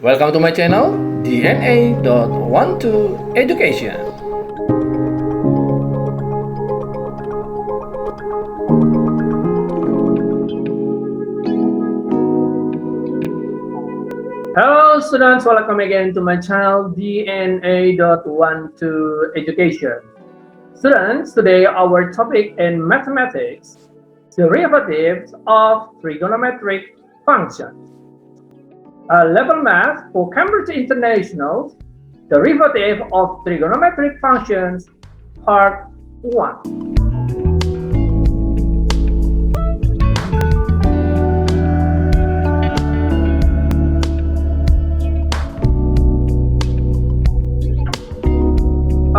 Welcome to my channel, DNA.12 Education. Hello students, welcome again to my channel, DNA.12 Education. Students, today our topic in mathematics, derivatives of trigonometric functions. Level Math for Cambridge International, Derivative of Trigonometric Functions, Part 1.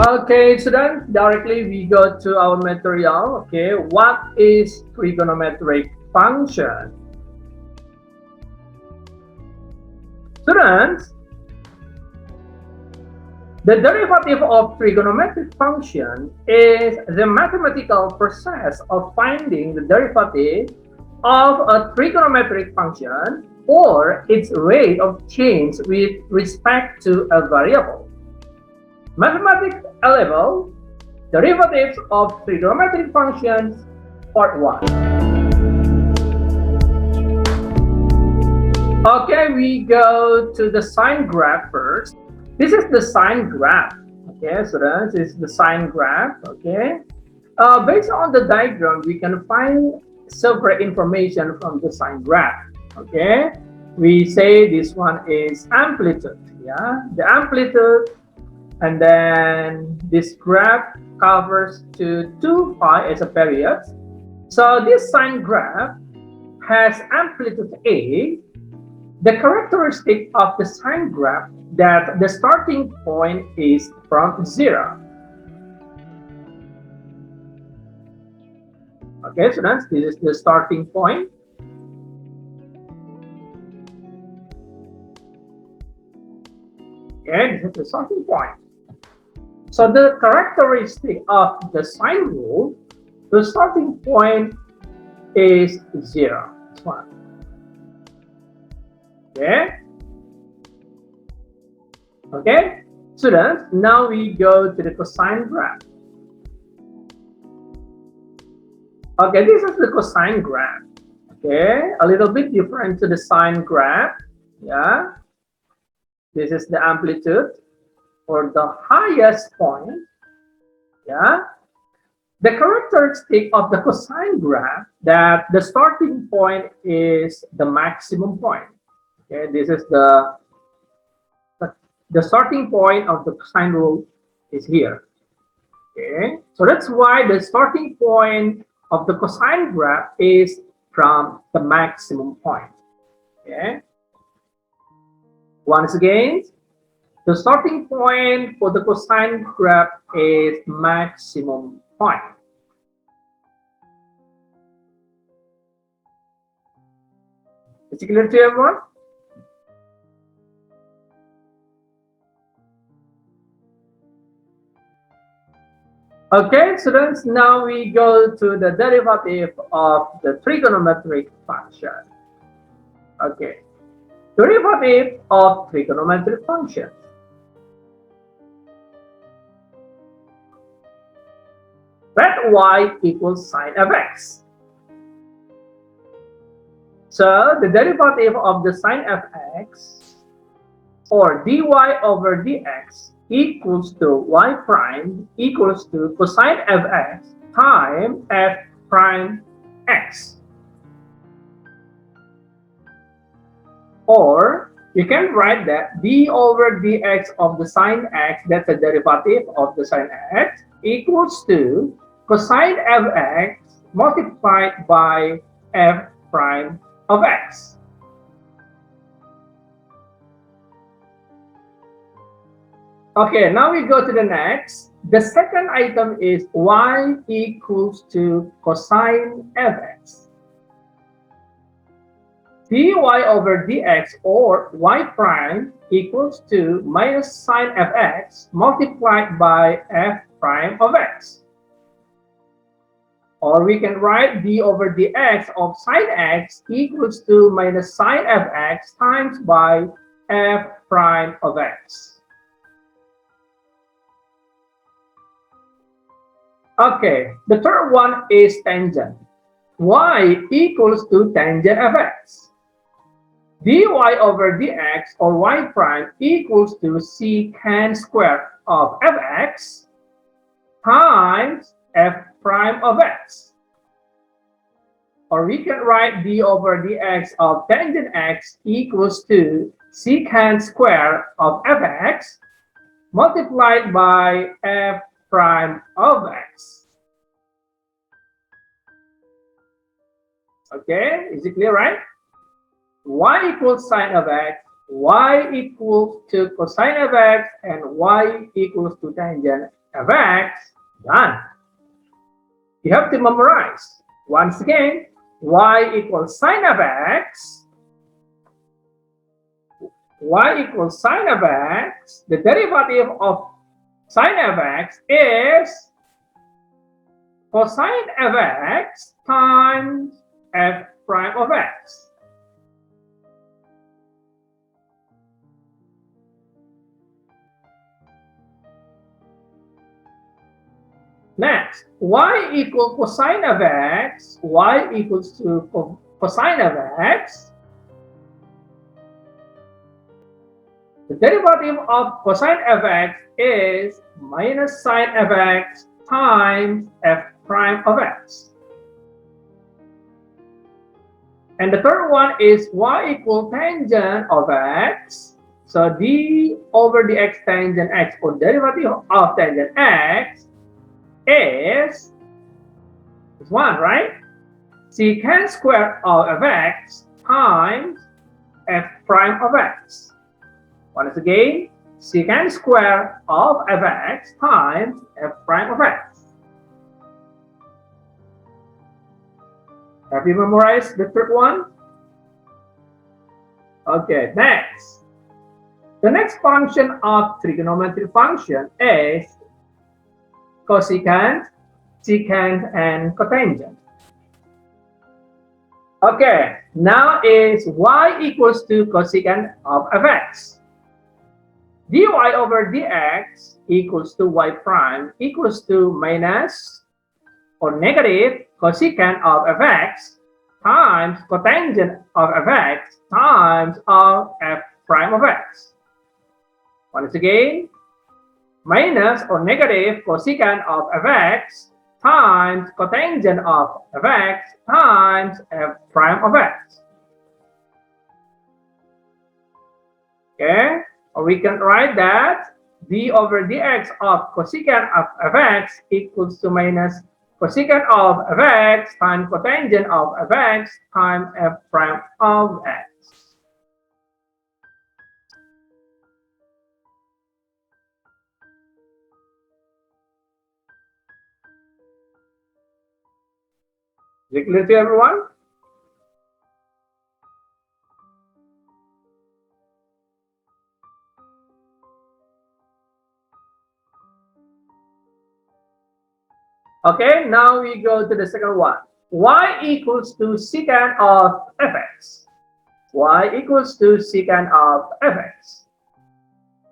Okay, students, directly we go to our material. Okay, what is trigonometric function? Students, the derivative of trigonometric function is the mathematical process of finding the derivative of a trigonometric function or its rate of change with respect to a variable. Mathematics level, derivatives of trigonometric functions, part 1. Okay, we go to the sine graph first. This is the sine graph. Okay, so this is the sine graph. Okay, based on the diagram, we can find several information from the sine graph. Okay, we say this one is amplitude. Yeah, the amplitude, and then this graph covers to 2 pi as a period. So this sine graph has amplitude A. The characteristic of the sine graph that the starting point is from 0. Okay, so this is the starting point. Okay, this is the starting point. So the characteristic of the sine rule, the starting point is 0. This one. Okay. Okay, students, now we go to the cosine graph. Okay, this is the cosine graph. Okay, a little bit different to the sine graph. Yeah, this is the amplitude for the highest point. Yeah, the characteristic of the cosine graph that the starting point is the maximum point. Okay, this is the starting point of the cosine rule is here. Okay, so that's why the starting point of the cosine graph is from the maximum point. Okay, once again, the starting point for the cosine graph is maximum point. Is it clear to everyone? Okay, students, now we go to the derivative of the trigonometric function. Okay, derivative of trigonometric functions. Let y equals sine of x. So the derivative of the sine of x, or dy over dx, equals to y prime equals to cosine of x times f prime x. Or you can write that d over dx of the sine x, that's the derivative of the sine x, equals to cosine of x multiplied by f prime of x. Okay, now we go to the next. The second item is y equals to cosine of x. dy over dx, or y prime, equals to minus sine of x multiplied by f prime of x. Or we can write d over dx of sine x equals to minus sine of x times by f prime of x. Okay, the third one is tangent. Y equals to tangent of x. dy over dx or y prime equals to secant square of fx times f prime of x. Or we can write d over dx of tangent x equals to secant square of fx multiplied by f prime of x. Okay, is it clear, right? Y equals sine of x, y equals to cosine of x, and y equals to tangent of x. Done. You have to memorize. Once again, y equals sine of x, y equals sine of x. The derivative of sine of x is cosine of x times f prime of x. Next, y equals cosine of x, y equals to cosine of x. The derivative of cosine of x is minus sine of x times f prime of x. And the third one is y equals tangent of x. So d over dx tangent x, or derivative of tangent x, is 1, right? Secant square of fx times f prime of x. Once again, secant square of fx times f prime of x. Have you memorized the third one? Okay, next. The next function of trigonometric function is cosecant, secant, and cotangent. Okay, now is y equals to cosecant of fx. dy over dx equals to y prime equals to minus or negative cosecant of fx times cotangent of fx times of f prime of x. Once again, minus or negative cosecant of fx times cotangent of fx times f prime of x. Okay, or we can write that d over dx of cosecant of fx equals to minus cosecant of fx times cotangent of fx times f prime of x. Is it clear to everyone? Okay, now we go to the second one. Y equals to secant of fx. Y equals to secant of fx.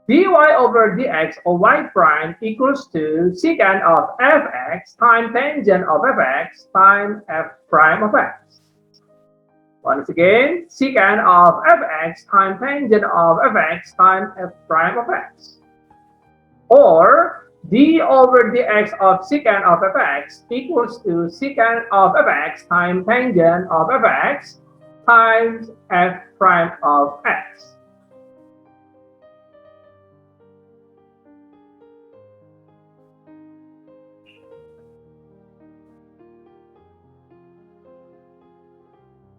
dy over dx or y prime equals to secant of fx times tangent of fx times f prime of x. Once again, secant of fx times tangent of fx times f prime of x. Or d over dx of secant of fx equals to secant of fx times tangent of fx times f prime of x.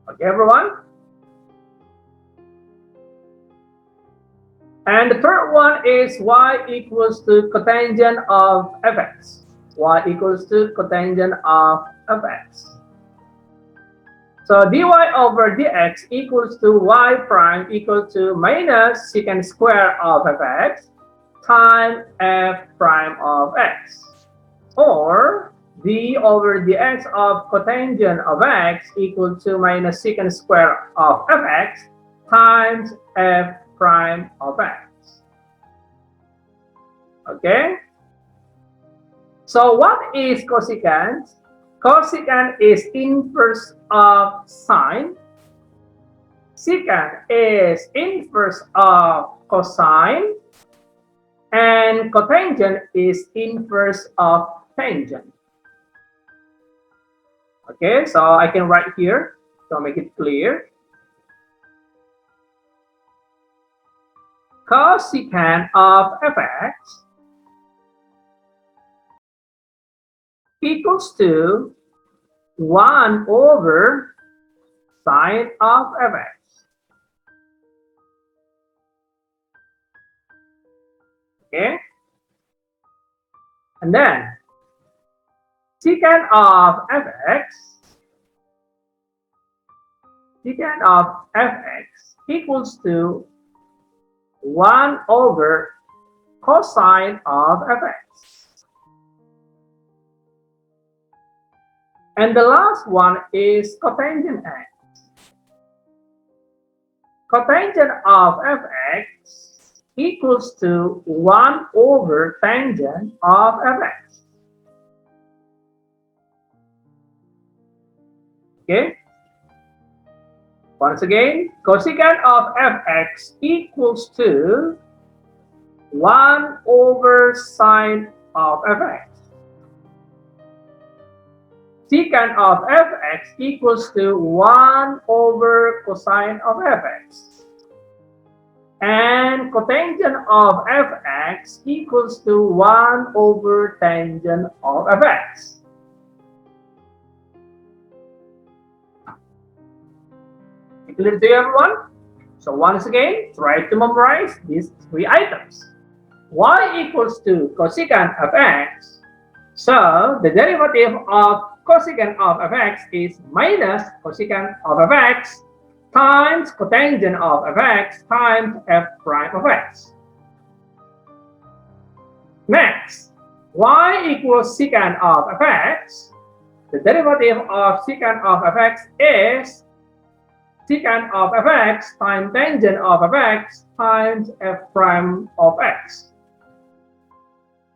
Okay, everyone? And the third one is y equals to cotangent of fx. Y equals to cotangent of fx. So dy over dx equals to y prime equal to minus secant square of fx times f prime of x. Or d over dx of cotangent of x equal to minus secant square of fx times f prime of x. Okay? So what is cosecant? Cosecant is inverse of sine. Secant is inverse of cosine. And cotangent is inverse of tangent. Okay, so I can write here to make it clear. Cosecant of fx equals to 1 over sine of fx. Okay, and then secant of fx equals to 1 over cosine of fx. And the last one is cotangent x. Cotangent of fx equals to 1 over tangent of fx. Okay? Once again, cosecant of fx equals to 1 over sine of fx. Secant of fx equals to 1 over cosine of fx. And cotangent of fx equals to 1 over tangent of fx. Clear to you, everyone? So once again, try to memorize these 3 items. Y equals to cosecant of x. So the derivative of cosecant of fx is minus cosecant of fx times cotangent of fx times f prime of x. Next, y equals secant of fx. The derivative of secant of fx is secant of fx times tangent of fx times f prime of x.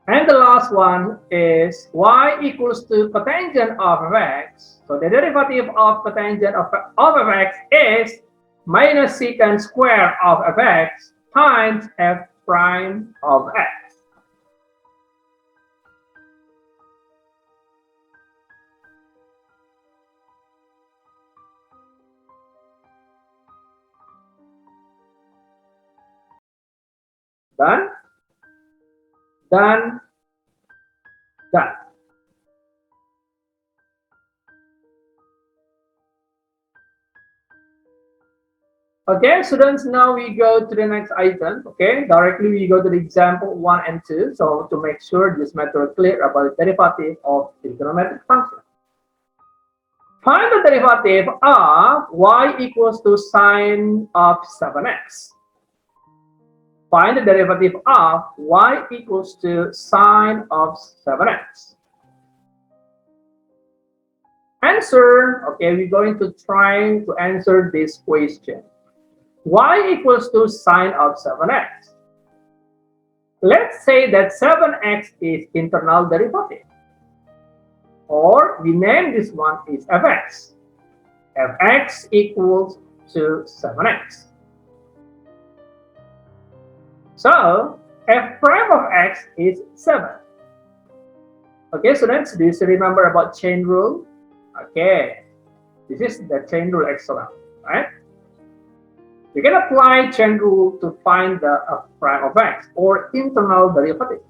And the last one is y equals to cotangent of fx. So the derivative of cotangent of fx is minus secant square of fx times f prime of x. Done? Done? Done. Okay, students, now we go to the next item. Okay, directly we go to the example 1 and 2. So to make sure this method is clear about the derivative of trigonometric function. Find the derivative of y equals to sine of 7x. Find the derivative of y equals to sine of 7x. Answer, okay, we're going to try to answer this question. Y equals to sine of 7x. Let's say that 7x is internal derivative. Or we name this one is fx. Fx equals to 7x. So f prime of x is 7. Okay, students, do you still remember about chain rule? Okay, this is the chain rule excellent, right? You can apply chain rule to find the f prime of x or internal derivative.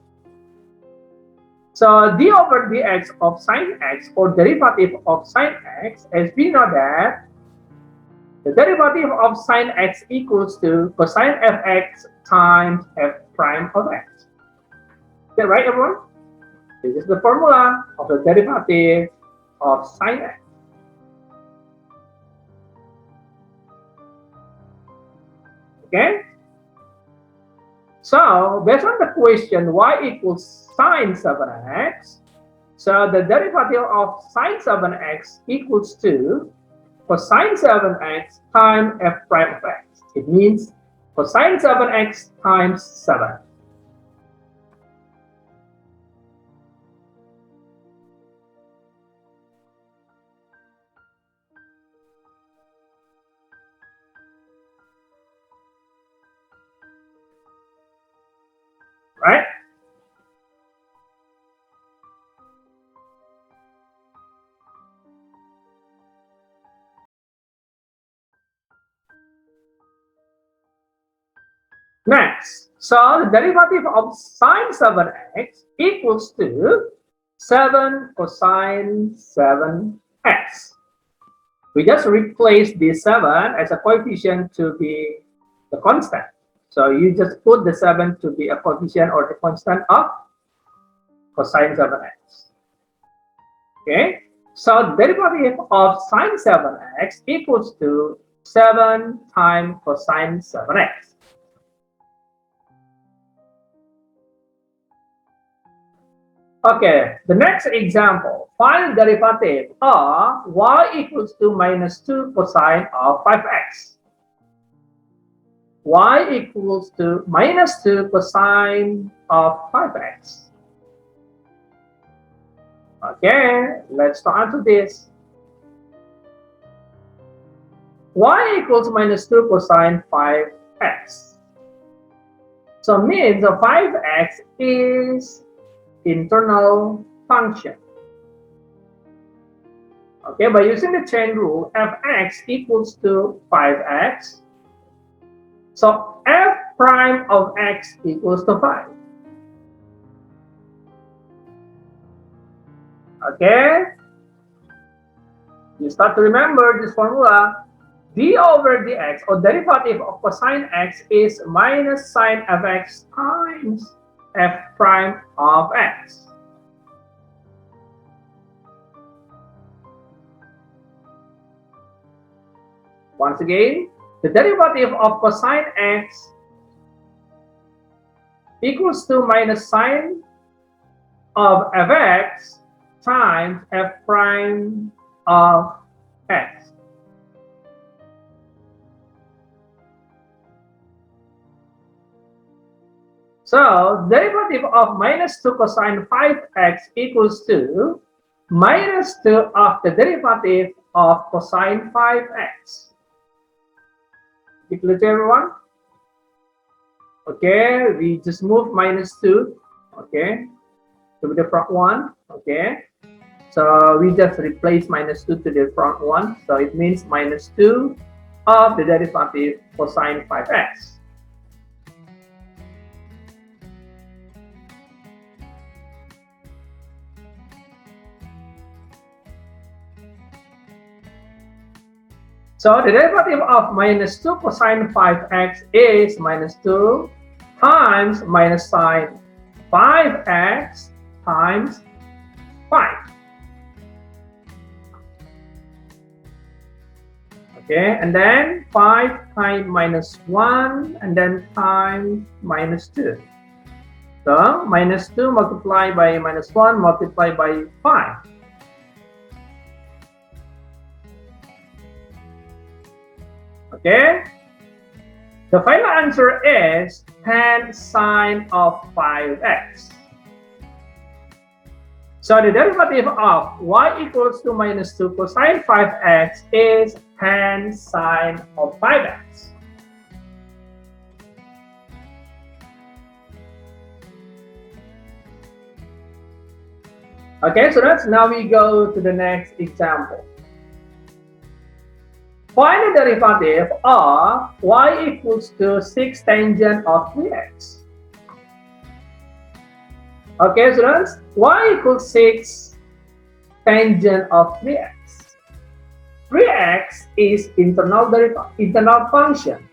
So d over dx of sine x or derivative of sine x, as we know that the derivative of sine x equals to cosine fx times f prime of x. Is that right, everyone? This is the formula of the derivative of sine x. Okay? So, based on the question y equals sine 7x, so the derivative of sine 7x equals to cosine 7x times f prime of x. It means cosine 7x times 7. Right? Next, so the derivative of sine 7x equals to 7 cosine 7x. We just replace the 7 as a coefficient to be the constant. So you just put the 7 to be a coefficient or the constant of cosine 7x. Okay, so derivative of sine 7x equals to 7 times cosine 7x. Okay, the next example, find the derivative of y equals to minus 2 cosine of 5x. Y equals to minus 2 cosine of 5x. Okay, let's start to this. Y equals minus 2 cosine 5x. So means the 5x is internal function. Okay, by using the chain rule, fx equals to 5x. So f prime of x equals to 5. Okay, you start to remember this formula. D over dx, or derivative of cosine x, is minus sine fx times f prime of x. Once again, the derivative of cosine x equals to minus sine of fx times f prime of x. So derivative of minus 2 cosine 5x equals to minus 2 of the derivative of cosine 5x. Is it clear to everyone? Okay, we just move minus 2, okay, to the front one, okay. So we just replace minus 2 to the front one, so it means minus 2 of the derivative cosine 5x. So the derivative of minus 2 cosine 5x is minus 2 times minus sine 5x times 5. Okay, and then 5 times minus 1, and then times minus 2. So minus 2 multiplied by minus 1 multiplied by 5. Okay, the final answer is 10 sine of 5x. So the derivative of y equals to minus 2 cosine 5x is 10 sine of 5x. Okay, so now we go to the next example. Find the derivative of y equals to 6 tangent of 3x. Okay, students, y equals 6 tangent of 3x. 3x is internal function.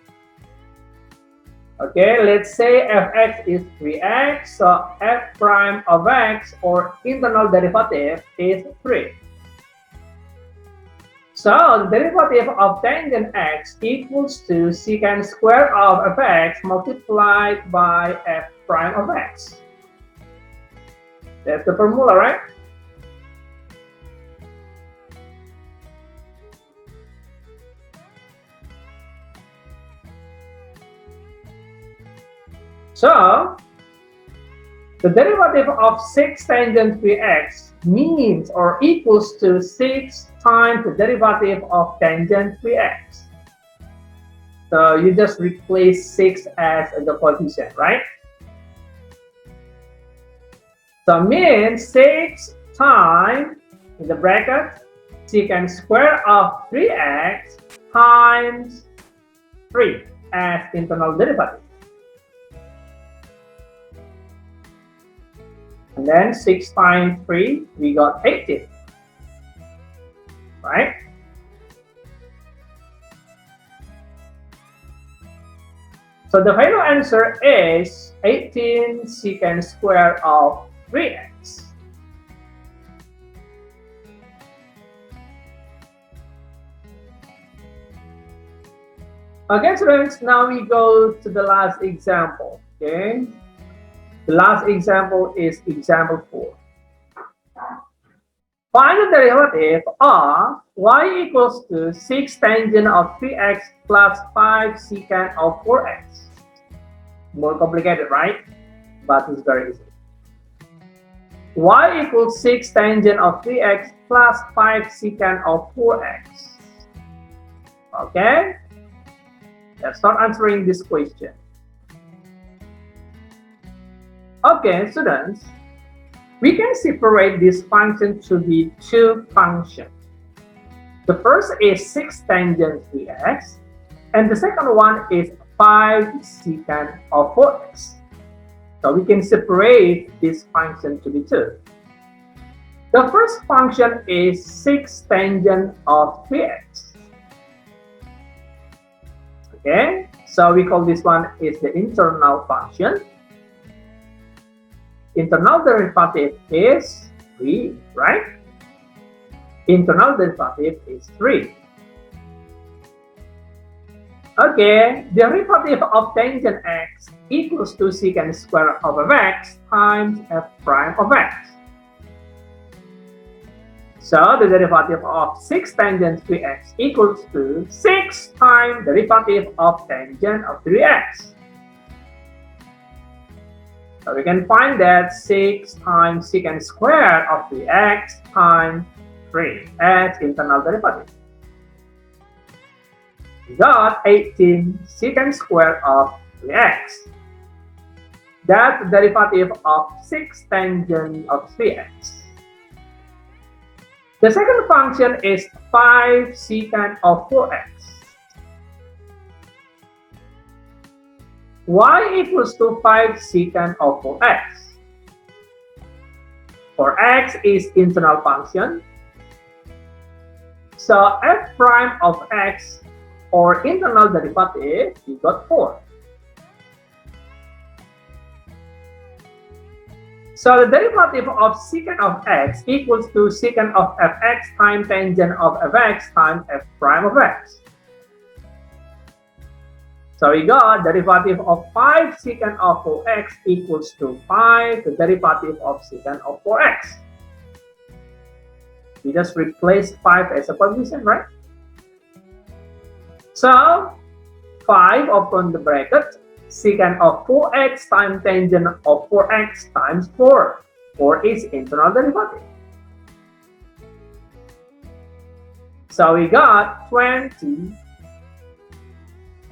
Okay, let's say fx is 3x, so f prime of x, or internal derivative, is 3. So the derivative of tangent x equals to secant square of fx multiplied by f prime of x. That's the formula, right? So the derivative of 6 tangent 3x means or equals to 6 times the derivative of tangent 3x. So you just replace 6 as the coefficient, right? So means 6 times, in the bracket, secant square of 3x times 3 as internal derivative. And then 6 times 3, we got 18, right? So the final answer is 18 secant square of 3x. Okay, students, now we go to the last example. Okay, the last example is example 4. Find the derivative of y equals to 6 tangent of 3x plus 5 secant of 4x. More complicated, right? But it's very easy. Y equals 6 tangent of 3x plus 5 secant of 4x. Okay? Let's start answering this question. Okay, students, we can separate this function to be two functions. The first is 6 tangent 3x, and the second one is 5 secant of 4x. So we can separate this function to be two. The first function is 6 tangent of 3x. Okay, so we call this one is the internal function. Internal derivative is 3, right? Internal derivative is 3. Okay, derivative of tangent x equals to secant square of x times f prime of x. So the derivative of 6 tangent 3x equals to 6 times the derivative of tangent of 3x. So we can find that 6 times secant square of 3x times 3 as internal derivative. We got 18 secant square of 3x. That's the derivative of 6 tangent of 3x. The second function is 5 secant of 4x. Y equals to 5 secant of 4x. For x is internal function. So f prime of x or internal derivative, we got 4. So the derivative of secant of x equals to secant of fx times tangent of fx times f prime of x. So we got derivative of 5 secant of 4x equals to 5 the derivative of secant of 4x. We just replace 5 as a coefficient, right? So 5 open the bracket, secant of 4x times tangent of 4x times 4. 4 is internal derivative. So we got 20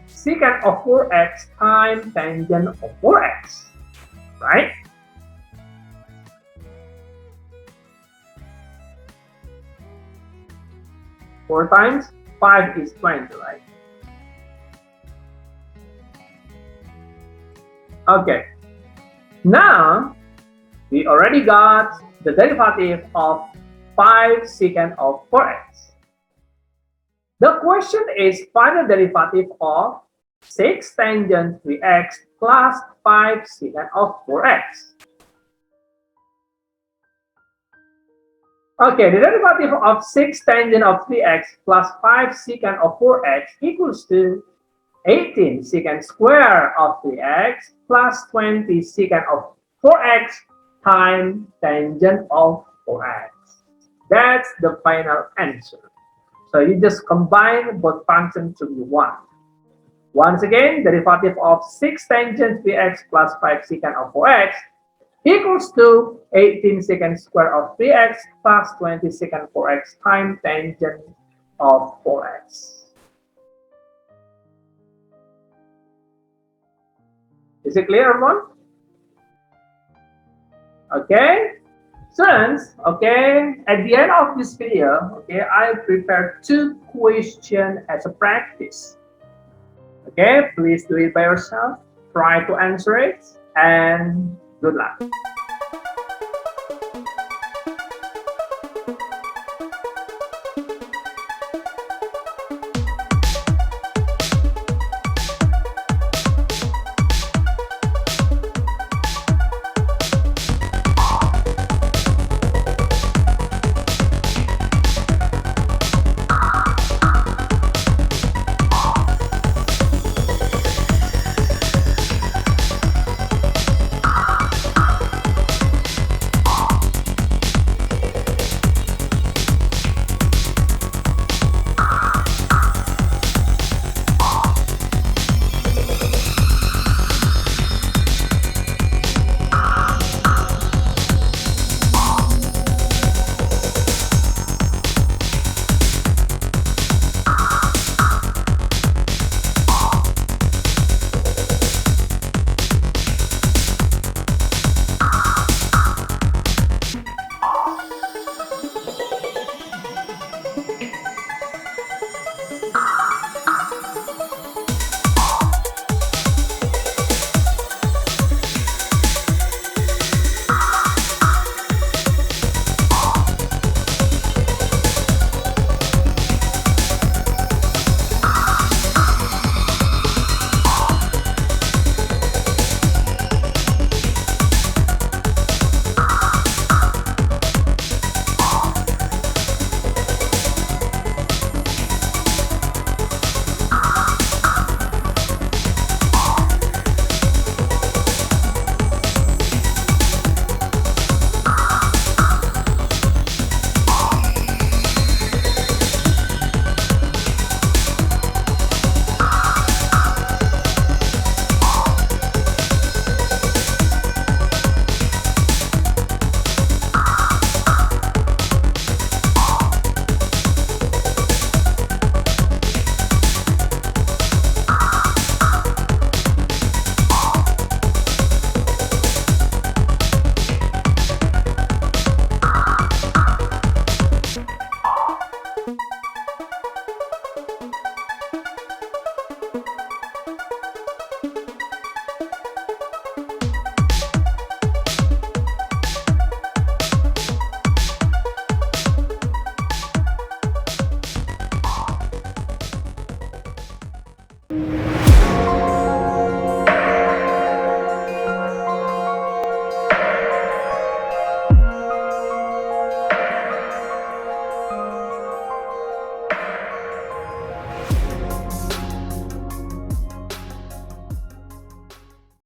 secant of 4x times tangent of 4x, right? Four times 5 is 20, right? Okay, now we already got the derivative of 5 secant of 4x. The question is find the derivative of 6 tangent 3x plus 5 secant of 4x. Okay, the derivative of 6 tangent of 3x plus 5 secant of 4x equals to 18 secant square of 3x plus 20 secant of 4x times tangent of 4x. That's the final answer. So you just combine both functions to be 1. Once again, the derivative of 6 tangent Vx plus 5 secant of 4x equals to 18 secant square of 3x plus 20 secant 4x times tangent of 4x. Is it clear, everyone? Okay. Students, okay, at the end of this video, okay, I prepared 2 questions as a practice. Okay, please do it by yourself, try to answer it, and good luck.